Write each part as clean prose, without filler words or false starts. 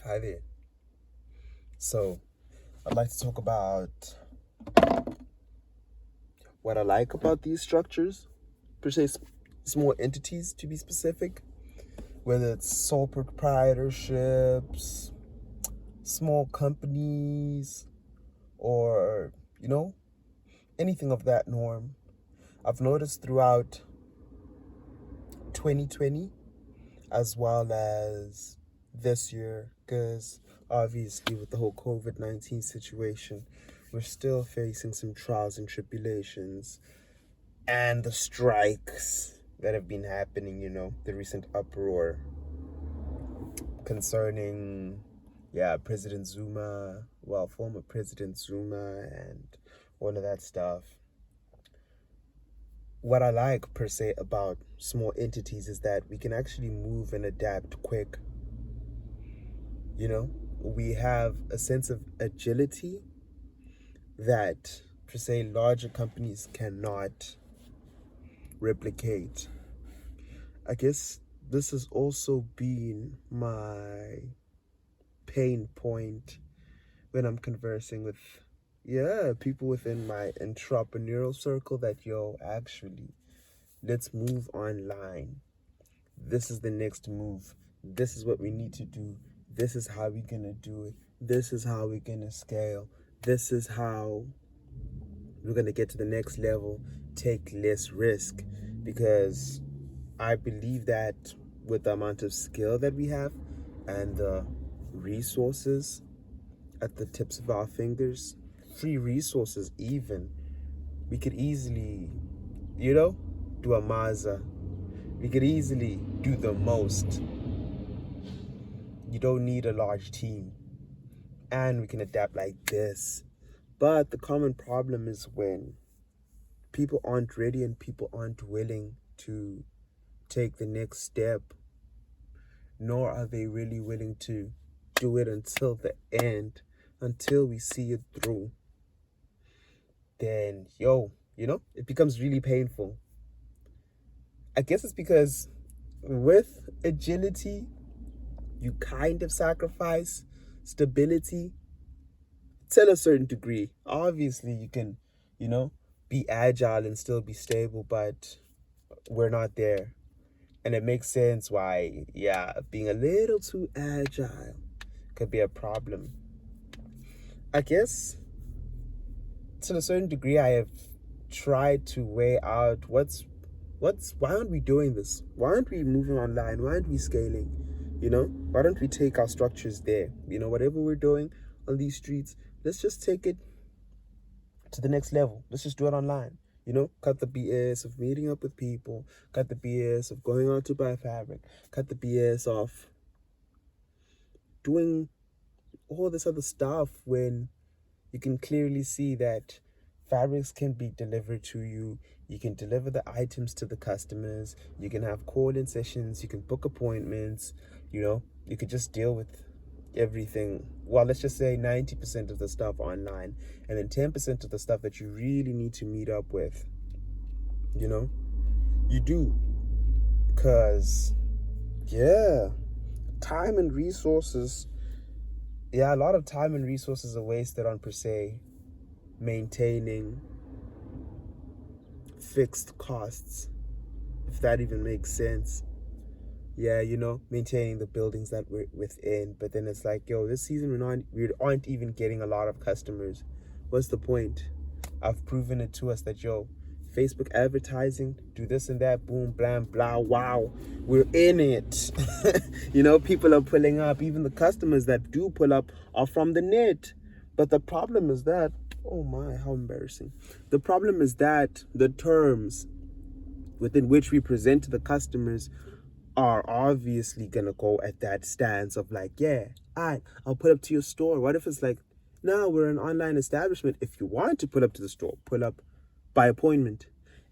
Hi there. So, I'd like to talk about what I like about these structures, per se, small entities to be specific, whether it's sole proprietorships, small companies, or, anything of that norm. I've noticed throughout 2020 as well as this year, because obviously with the whole COVID-19 situation, we're still facing some trials and tribulations and the strikes that have been happening, the recent uproar concerning, President Zuma, former President Zuma, and all of that stuff. What I like, per se, about small entities is that we can actually move and adapt quick. We have a sense of agility that, per se, larger companies cannot replicate. I guess this has also been my pain point when I'm conversing with, people within my entrepreneurial circle that, actually, let's move online. This is the next move. This is what we need to do. This is how we're going to do it. This is how we're going to scale. This is how we're going to get to the next level, take less risk, because I believe that with the amount of skill that we have and the resources at the tips of our fingers, free resources even, we could easily, do a Maza. We could easily do the most. You don't need a large team. And we can adapt like this. But the common problem is when people aren't ready and people aren't willing to take the next step, nor are they really willing to do it until the end, until we see it through. Then, it becomes really painful. I guess it's because with agility, you kind of sacrifice stability till a certain degree. Obviously, you can, be agile and still be stable, but we're not there. And it makes sense why, being a little too agile could be a problem. I guess to a certain degree, I have tried to weigh out why aren't we doing this? Why aren't we moving online? Why aren't we scaling? Why don't we take our structures there? Whatever we're doing on these streets, let's just take it to the next level. Let's just do it online. Cut the BS of meeting up with people, cut the BS of going out to buy fabric, cut the BS of doing all this other stuff when you can clearly see that fabrics can be delivered to you. You can deliver the items to the customers. You can have call-in sessions. You can book appointments. You could just deal with everything. Well, let's just say 90% of the stuff online, and then 10% of the stuff that you really need to meet up with. You do. Because, time and resources, a lot of time and resources are wasted on, per se, maintaining fixed costs, if that even makes sense. Maintaining the buildings that we're within. But then it's like, this season we aren't even getting a lot of customers. What's the point? I've proven it to us that, Facebook advertising, do this and that, boom, blam, blah, wow, we're in it. People are pulling up. Even the customers that do pull up are from the net. But the problem is that, oh my, how embarrassing. The problem is that the terms within which we present to the customers are obviously gonna go at that stance of like, I'll put up to your store. What if it's like, no, we're an online establishment. If you want to pull up to the store, pull up by appointment.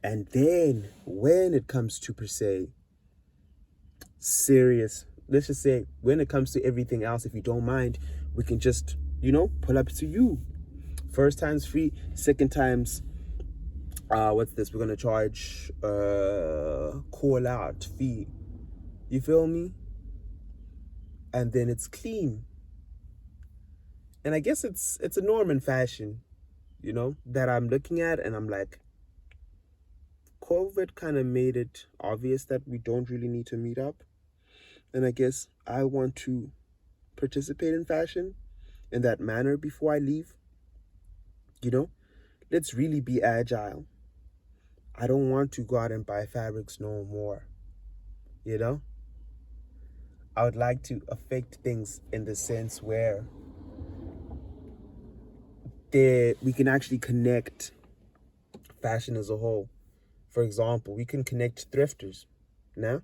And then when it comes to, per se, serious, let's just say when it comes to everything else, if you don't mind, we can just, pull up to you. First time's free, second time's what's this? We're gonna charge call out fee. You feel me? And then it's clean. And I guess it's a norm in fashion, that I'm looking at, and I'm like, COVID kind of made it obvious that we don't really need to meet up. And I guess I want to participate in fashion in that manner before I leave. You know, let's really be agile. I don't want to go out and buy fabrics no more. You know, I would like to affect things in the sense where we can actually connect fashion as a whole. For example, we can connect thrifters now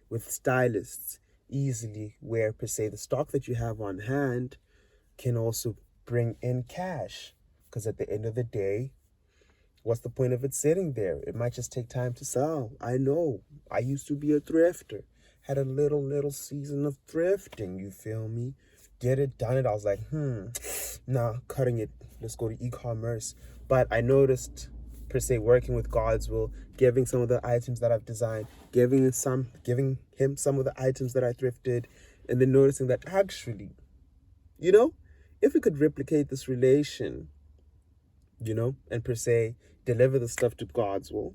with stylists easily, where per se the stock that you have on hand can also bring in cash. Because at the end of the day, what's the point of it sitting there? It might just take time to sell. I know. I used to be a thrifter. Had a little season of thrifting, you feel me? Get it, done it. I was like, nah, cutting it. Let's go to e-commerce. But I noticed, per se, working with God's will, giving some of the items that I've designed, giving him some of the items that I thrifted, and then noticing that actually, if we could replicate this relation, and per se deliver the stuff to God's will,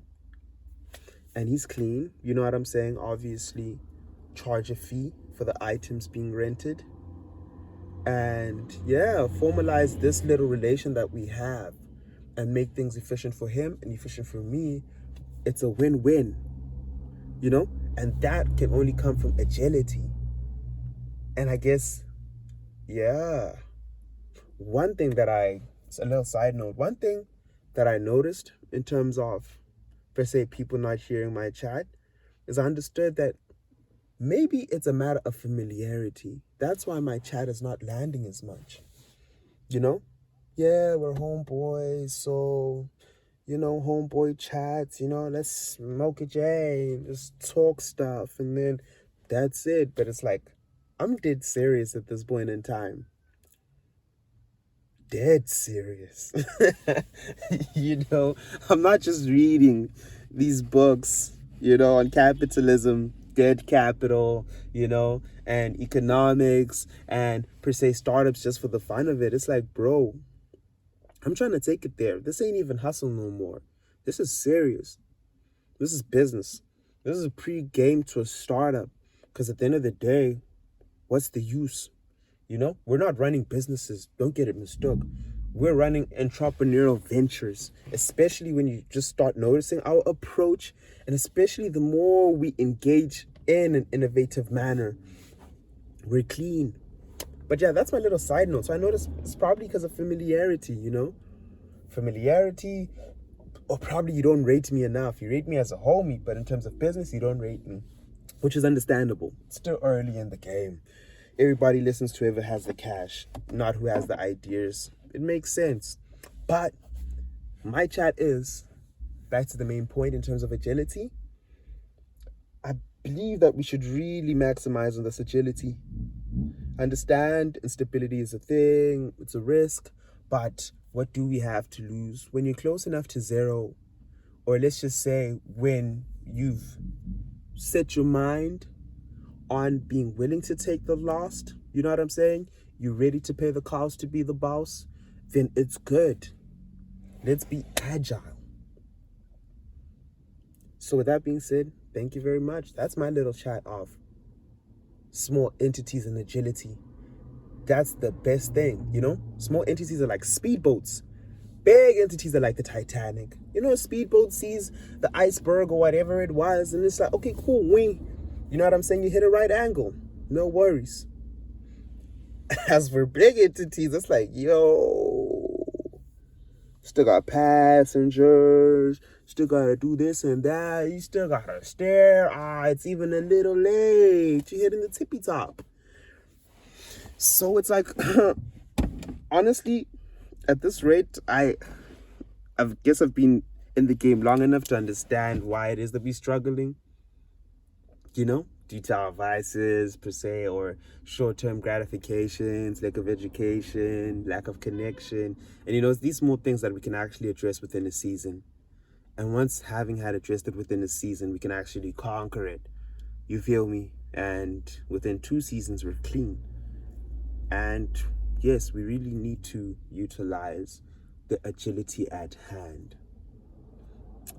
and he's clean, you know what I'm saying? Obviously, charge a fee for the items being rented, and formalize this little relation that we have and make things efficient for him and efficient for me. It's a win-win, and that can only come from agility. And I guess, it's a little side note, one thing that I noticed in terms of, per se, people not hearing my chat, is I understood that maybe it's a matter of familiarity. That's why my chat is not landing as much. Yeah, we're homeboys, so, homeboy chats, let's smoke a J, just talk stuff, and then that's it. But it's like, I'm dead serious at this point in time. Dead serious. I'm not just reading these books, on capitalism, dead capital, and economics, and per se startups just for the fun of it. It's like, bro, I'm trying to take it there. This ain't even hustle no more. This is serious. This is business. This is a pre-game to a startup. Because at the end of the day, what's the use? We're not running businesses. Don't get it mistook. We're running entrepreneurial ventures, especially when you just start noticing our approach, and especially the more we engage in an innovative manner. We're clean. But yeah, that's my little side note. So I noticed it's probably because of familiarity, Familiarity, or probably you don't rate me enough. You rate me as a homie, but in terms of business, you don't rate me, which is understandable. It's still early in the game. Everybody listens to whoever has the cash, not who has the ideas. It makes sense. But my chat is, back to the main point in terms of agility, I believe that we should really maximize on this agility. Understand instability is a thing, it's a risk, but what do we have to lose? When you're close enough to zero, or let's just say when you've set your mind on being willing to take the loss, you know what I'm saying? You're ready to pay the cost to be the boss, then it's good. Let's be agile. So with that being said, thank you very much. That's my little chat of small entities and agility. That's the best thing, Small entities are like speedboats. Big entities are like the Titanic. A speedboat sees the iceberg or whatever it was, and it's like, okay, cool, wing. You know what I'm saying? You hit a right angle. No worries. As for big entities, it's like, still got passengers, still gotta do this and that, you still gotta stare. It's even a little late. You're hitting the tippy top. So it's like, honestly, at this rate, I guess I've been in the game long enough to understand why it is that we're struggling. Due to our vices, per se, or short-term gratifications, lack of education, lack of connection. And, it's these small things that we can actually address within a season. And once having had addressed it within a season, we can actually conquer it. You feel me? And within 2 seasons, we're clean. And yes, we really need to utilize the agility at hand.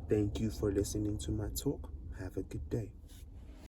Thank you for listening to my talk. Have a good day.